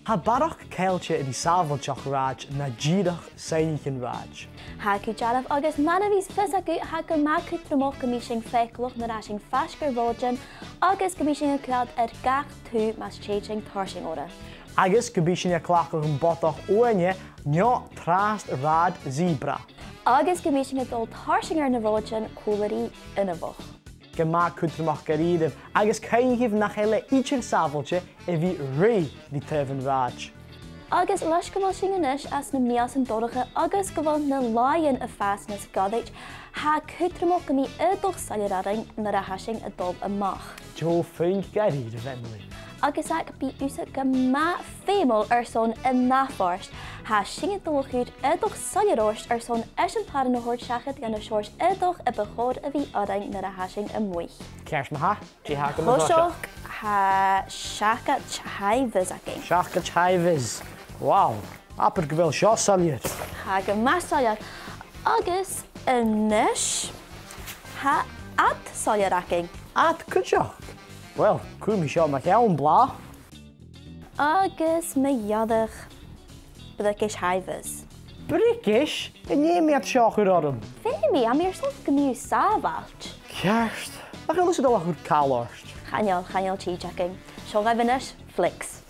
Ha barach ceilte in die sábhailteach ráid na ddíreach saoinichin ráid. Ha cu dealamh agus mana bhís fis acu ha go mac chu tramach go míising féiclach na ráising fascar bhóidin agus go míising a clad gach tú mas chéiting tharsing óra. Agus go bhí sin a clachach an botach uaine neo trást rád zebra. Agus go míising a dul tharsing ar na bhóidin cúlairí ina bhoch. Go mac chu tramach go ríadamh agus cainghíh nach eile ítir sábhailte a bhí rí ní taobhann ráid. Agus leis go bhfuil sin inis as na mías an Dorcha agus go bhfuil na láonn a feas na Scodait ha cútramach go mí dul soileiring na a hasing a dul a-muigh. Jo Faic garíad a bheitmlí. Agus ag bí úsa go má fémol ar son in nachforst ha sin dul chuúd dul soileirost ar son is an par na hort seachad gan na seoirs dul a bechód a bhí adain na a hasing a-muigh. Ceart na ha? Dí ha go Thoiseach ha seacha thaimhis acu. Seacha thaimhis. Wow, apar go bhfuil seo soilleir. Ha go má soilleir agus inis ha soilleir acu. Cuideach? Well, cuaimh seo mar cheann blá. Agus me Aodach bricis thaimhis. Bricis? Inéimiad seo chuir orm. Féimi am ar son go míú sábhailt. Ceart. Nach eile sé dul a chuir cáláist. Chaneal tíide acu. Seo ga bhinis, flicks.